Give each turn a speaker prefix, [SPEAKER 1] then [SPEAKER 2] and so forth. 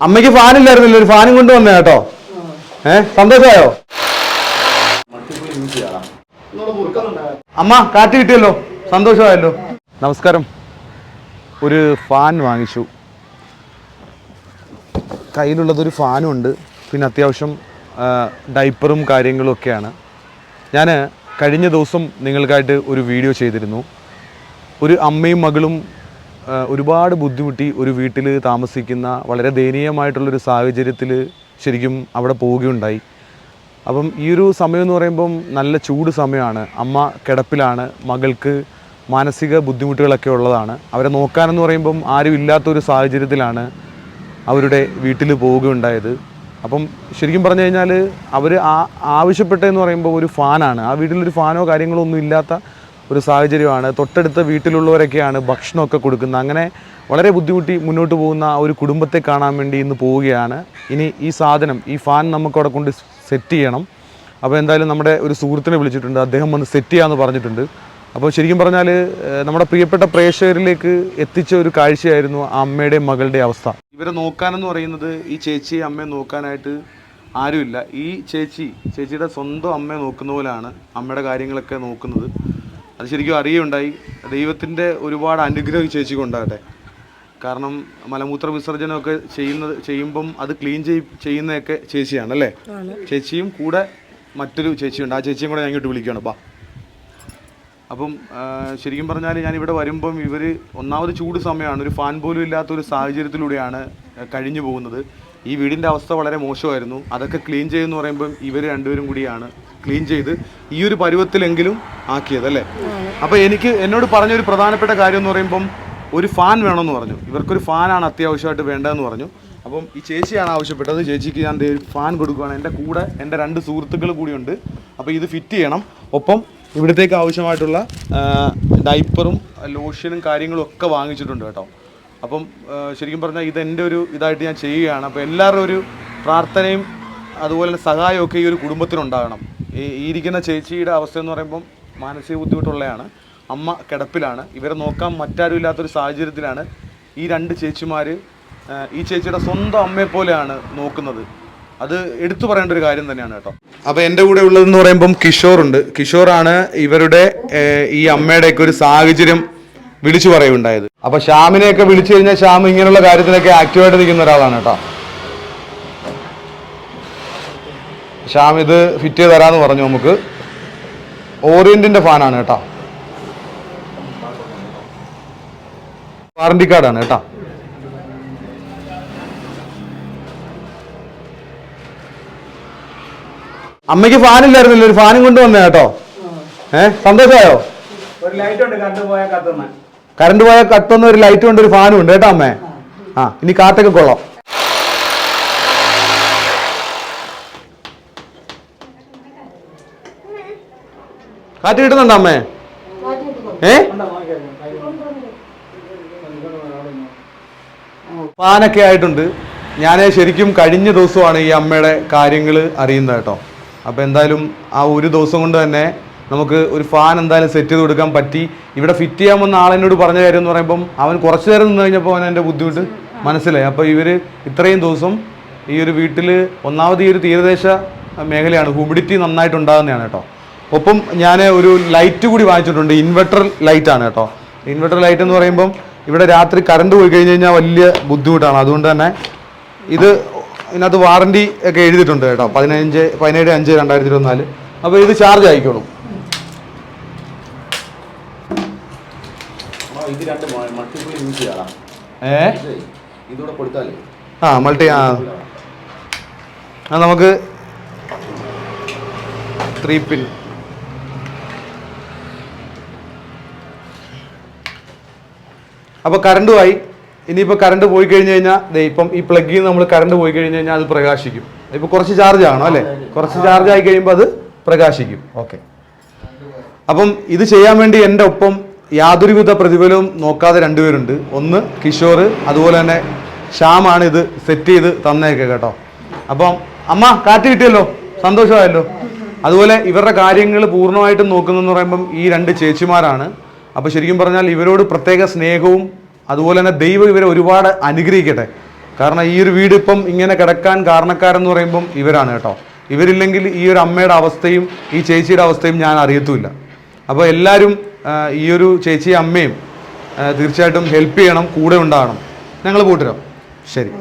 [SPEAKER 1] അമ്മയ്ക്ക് ഫാനില്ലായിരുന്നില്ല, ഒരു ഫാനും കൊണ്ട് വന്നേ കേട്ടോ. സന്തോഷമായോ? അമ്മ കാറ്റ് കിട്ടിയല്ലോ, സന്തോഷമായല്ലോ. നമസ്കാരം. ഒരു ഫാൻ വാങ്ങിച്ചു. കയ്യിലുള്ളതൊരു ഫാനും ഉണ്ട്, പിന്നെ അത്യാവശ്യം ഡൈപ്പറും കാര്യങ്ങളും ഒക്കെയാണ്. ഞാൻ കഴിഞ്ഞ ദിവസം നിങ്ങൾക്കായിട്ട് ഒരു വീഡിയോ ചെയ്തിരുന്നു. ഒരു അമ്മയും മകളും ഒരുപാട് ബുദ്ധിമുട്ടി ഒരു വീട്ടിൽ താമസിക്കുന്ന വളരെ ദയനീയമായിട്ടുള്ളൊരു സാഹചര്യത്തിൽ ശരിക്കും അവിടെ പോവുകയുണ്ടായി. അപ്പം ഈ ഒരു സമയം എന്ന് പറയുമ്പം നല്ല ചൂട് സമയമാണ്. അമ്മ കിടപ്പിലാണ്, മകൾക്ക് മാനസിക ബുദ്ധിമുട്ടുകളൊക്കെ ഉള്ളതാണ്. അവരെ നോക്കാനെന്ന് പറയുമ്പം ആരും ഇല്ലാത്തൊരു സാഹചര്യത്തിലാണ് അവരുടെ വീട്ടിൽ പോവുകയുണ്ടായത്. അപ്പം ശരിക്കും പറഞ്ഞു കഴിഞ്ഞാൽ അവർ ആവശ്യപ്പെട്ടതെന്ന് പറയുമ്പോൾ ഒരു ഫാനാണ്. ആ വീട്ടിലൊരു ഫാനോ കാര്യങ്ങളോ ഒന്നും ഇല്ലാത്ത ഒരു സാഹചര്യമാണ്. തൊട്ടടുത്ത വീട്ടിലുള്ളവരൊക്കെയാണ് ഭക്ഷണമൊക്കെ കൊടുക്കുന്നത്. അങ്ങനെ വളരെ ബുദ്ധിമുട്ടി മുന്നോട്ട് പോകുന്ന ആ ഒരു കുടുംബത്തെ കാണാൻ വേണ്ടി ഇന്ന് പോവുകയാണ്. ഇനി ഈ സാധനം, ഈ ഫാൻ നമുക്കവിടെ കൊണ്ട് സെറ്റ് ചെയ്യണം. അപ്പോൾ എന്തായാലും നമ്മുടെ ഒരു സുഹൃത്തിനെ വിളിച്ചിട്ടുണ്ട്, അദ്ദേഹം വന്ന് സെറ്റ് ചെയ്യാമെന്ന് പറഞ്ഞിട്ടുണ്ട്. അപ്പോൾ ശരിക്കും പറഞ്ഞാൽ നമ്മുടെ പ്രിയപ്പെട്ട പ്രേക്ഷകരിലേക്ക് എത്തിച്ച ഒരു കാഴ്ചയായിരുന്നു ആ അമ്മയുടെയും മകളുടെയും അവസ്ഥ. ഇവരെ നോക്കാനെന്ന് പറയുന്നത് ഈ ചേച്ചിയെ അമ്മയെ നോക്കാനായിട്ട് ആരുമില്ല. ഈ ചേച്ചിയുടെ സ്വന്തം അമ്മയെ നോക്കുന്ന പോലെയാണ് അമ്മയുടെ കാര്യങ്ങളൊക്കെ നോക്കുന്നത്. അത് ശരിക്കും അറിയുണ്ടായി. ദൈവത്തിൻ്റെ ഒരുപാട് അനുഗ്രഹം ചേച്ചിക്ക് ഉണ്ടാകട്ടെ. കാരണം മലമൂത്ര വിസർജനമൊക്കെ ചെയ്യുമ്പം അത് ക്ലീൻ ചെയ്യുന്നതൊക്കെ ചേച്ചിയാണ് അല്ലേ? ചേച്ചിയും കൂടെ മറ്റൊരു ചേച്ചിയുണ്ട്. ആ ചേച്ചിയും കൂടെ ഞാൻ ഇങ്ങോട്ട് വിളിക്കുകയാണ്. ബാ. അപ്പം ശരിക്കും പറഞ്ഞാൽ ഞാനിവിടെ വരുമ്പം ഇവർ ഒന്നാമത് ചൂട് സമയമാണ്, ഒരു ഫാൻ പോലും ഇല്ലാത്തൊരു സാഹചര്യത്തിലൂടെയാണ് കഴിഞ്ഞു പോകുന്നത്. ഈ വീടിൻ്റെ അവസ്ഥ വളരെ മോശമായിരുന്നു. അതൊക്കെ ക്ലീൻ ചെയ്യുമെന്ന് പറയുമ്പം ഇവർ രണ്ടുപേരും കൂടിയാണ് ക്ലീൻ ചെയ്ത് ഈ ഒരു പരുവത്തിലെങ്കിലും ആക്കിയതല്ലേ? അപ്പോൾ എന്നോട് പറഞ്ഞൊരു പ്രധാനപ്പെട്ട കാര്യം എന്ന് പറയുമ്പം ഒരു ഫാൻ വേണമെന്ന് പറഞ്ഞു. ഇവർക്കൊരു ഫാനാണ് അത്യാവശ്യമായിട്ട് വേണ്ടതെന്ന് പറഞ്ഞു. അപ്പം ഈ ചേച്ചിയാണ് ആവശ്യപ്പെട്ടത്. ചേച്ചിക്ക് ഞാൻ ഫാൻ കൊടുക്കുകയാണ്. എൻ്റെ കൂടെ എൻ്റെ 2 സുഹൃത്തുക്കൾ കൂടിയുണ്ട്. അപ്പോൾ ഇത് ഫിറ്റ് ചെയ്യണം. ഒപ്പം ഇവിടത്തേക്ക് ആവശ്യമായിട്ടുള്ള ഡൈപ്പറും ലോഷനും കാര്യങ്ങളും ഒക്കെ വാങ്ങിച്ചിട്ടുണ്ട് കേട്ടോ. അപ്പം ശരിക്കും പറഞ്ഞാൽ ഇതെൻ്റെ ഒരു ഇതായിട്ട് ഞാൻ ചെയ്യുകയാണ്. അപ്പോൾ എല്ലാവരുടെ ഒരു പ്രാർത്ഥനയും അതുപോലെ തന്നെ സഹായമൊക്കെ ഈ ഒരു കുടുംബത്തിനുണ്ടാകണം. ഈ ഇരിക്കുന്ന ചേച്ചിയുടെ അവസ്ഥ എന്ന് പറയുമ്പം മാനസിക ബുദ്ധിമുട്ടുള്ളതാണ്. അമ്മ കിടപ്പിലാണ്. ഇവരെ നോക്കാൻ മറ്റാരും ഇല്ലാത്തൊരു സാഹചര്യത്തിലാണ് ഈ 2 ചേച്ചിമാർ ഈ ചേച്ചിയുടെ സ്വന്തം അമ്മയെ പോലെയാണ് നോക്കുന്നത്. അത് എടുത്തു പറയേണ്ട ഒരു കാര്യം തന്നെയാണ് കേട്ടോ. അപ്പോൾ എൻ്റെ കൂടെ ഉള്ളതെന്ന് പറയുമ്പം കിഷോറുണ്ട്. കിഷോറാണ് ഇവരുടെ ഈ അമ്മയുടെയൊക്കെ ഒരു സാഹചര്യം വിളിച്ചു പറയുണ്ടായത്. അപ്പോൾ ശ്യാമിനെയൊക്കെ വിളിച്ചു കഴിഞ്ഞാൽ ശ്യാം ഇങ്ങനെയുള്ള കാര്യത്തിനൊക്കെ ആക്റ്റീവായിട്ട് നിൽക്കുന്ന ഒരാളാണ് കേട്ടോ. ശ്യാം ഇത് ഫിറ്റ് ചെയ്ത് തരാമെന്ന് പറഞ്ഞു. നമുക്ക് ഓറിയന്റിന്റെ ഫാനാണ് കേട്ടോ. വാറണ്ടി കാർഡാണ് കേട്ടോ. അമ്മയ്ക്ക് ഫാനില്ലായിരുന്നില്ല, ഒരു ഫാനും കൊണ്ട് വന്നേ കേട്ടോ. സന്തോഷമായോ? കറണ്ട് പോയാൽ കത്തുന്ന ഒരു ലൈറ്റ് കൊണ്ട് ഒരു ഫാനും ഉണ്ട് കേട്ടോ അമ്മേ. ഇനി കാറ്റൊക്കെ കൊള്ളാം. കാറ്റ് കിട്ടുന്നുണ്ടോ അമ്മേ? ഫാനൊക്കെ ആയിട്ടുണ്ട്. ഞാൻ ശരിക്കും കഴിഞ്ഞ ദിവസമാണ് ഈ അമ്മയുടെ കാര്യങ്ങൾ അറിയുന്നത് കേട്ടോ. അപ്പോൾ എന്തായാലും ആ ഒരു ദിവസം കൊണ്ട് തന്നെ നമുക്ക് ഒരു ഫാൻ എന്തായാലും സെറ്റ് ചെയ്ത് കൊടുക്കാൻ പറ്റി. ഇവിടെ ഫിറ്റ് ചെയ്യാമെന്ന ആളെന്നോട് പറഞ്ഞ കാര്യം എന്ന് പറയുമ്പം അവൻ കുറച്ച് നേരം നിന്ന് കഴിഞ്ഞപ്പോൾ അവൻ എൻ്റെ ബുദ്ധിമുട്ട് മനസ്സിലായി. അപ്പോൾ ഇവർ ഇത്രയും ദിവസം ഈ ഒരു വീട്ടിൽ ഒന്നാമത് ഈ ഒരു തീരദേശ മേഖലയാണ്, ഹ്യൂമിഡിറ്റി നന്നായിട്ടുണ്ടാകുന്നതാണ് കേട്ടോ. ഒപ്പം ഞാൻ ഒരു ലൈറ്റ് കൂടി വാങ്ങിച്ചിട്ടുണ്ട്. ഇൻവെർട്ടർ ലൈറ്റാണ് കേട്ടോ. ഇൻവെർട്ടർ ലൈറ്റ് എന്ന് പറയുമ്പം ഇവിടെ രാത്രി കറണ്ട് പോയി കഴിഞ്ഞ് കഴിഞ്ഞാൽ വലിയ ബുദ്ധിമുട്ടാണ്. അതുകൊണ്ട് തന്നെ ഇത് ഇതിനകത്ത് വാറണ്ടി ഒക്കെ എഴുതിയിട്ടുണ്ട് കേട്ടോ. 17/5/2024. അപ്പോൾ ഇത് ചാർജ് ആയിക്കോളും. മൾട്ടി നമുക്ക് 3 പിൻ. അപ്പോൾ കറണ്ടുമായി. ഇനിയിപ്പോൾ കറണ്ട് പോയി കഴിഞ്ഞ് കഴിഞ്ഞാൽ ഇപ്പം ഈ പ്ലഗിൽ നമ്മൾ കറണ്ട് പോയി കഴിഞ്ഞ് കഴിഞ്ഞാൽ അത് പ്രകാശിക്കും. ഇപ്പോൾ കുറച്ച് ചാർജ് ആണോ അല്ലേ? കുറച്ച് ചാർജ് ആയി കഴിയുമ്പോൾ അത് പ്രകാശിക്കും. ഓക്കെ. അപ്പം ഇത് ചെയ്യാൻ വേണ്ടി എൻ്റെ ഒപ്പം യാതൊരുവിധ പ്രതിഫലവും നോക്കാതെ 2 പേരുണ്ട്. ഒന്ന് കിഷോർ, അതുപോലെ തന്നെ ശ്യാമാണ് ഇത് സെറ്റ് ചെയ്ത് തന്നേക്കെ കേട്ടോ. അപ്പം അമ്മ കാറ്റ് കിട്ടിയല്ലോ, സന്തോഷമായല്ലോ. അതുപോലെ ഇവരുടെ കാര്യങ്ങൾ പൂർണ്ണമായിട്ടും നോക്കുന്നതെന്ന് പറയുമ്പം ഈ 2 ചേച്ചിമാരാണ്. അപ്പോൾ ശരിക്കും പറഞ്ഞാൽ ഇവരോട് പ്രത്യേക സ്നേഹവും അതുപോലെ തന്നെ ദൈവം ഇവരെ ഒരുപാട് അനുഗ്രഹിക്കട്ടെ. കാരണം ഈ ഒരു വീട് ഇപ്പം ഇങ്ങനെ കിടക്കാൻ കാരണക്കാരെന്ന് പറയുമ്പം ഇവരാണ് കേട്ടോ. ഇവരില്ലെങ്കിൽ ഈ ഒരു അമ്മയുടെ അവസ്ഥയും ഈ ചേച്ചിയുടെ അവസ്ഥയും ഞാൻ അറിയത്തുമില്ല. അപ്പോൾ എല്ലാവരും ഈ ഒരു ചേച്ചിയും അമ്മയും തീർച്ചയായിട്ടും ഹെൽപ്പ് ചെയ്യണം, കൂടെ ഉണ്ടാകണം. ഞങ്ങൾ പോയിട്ട് വരാം. ശരി.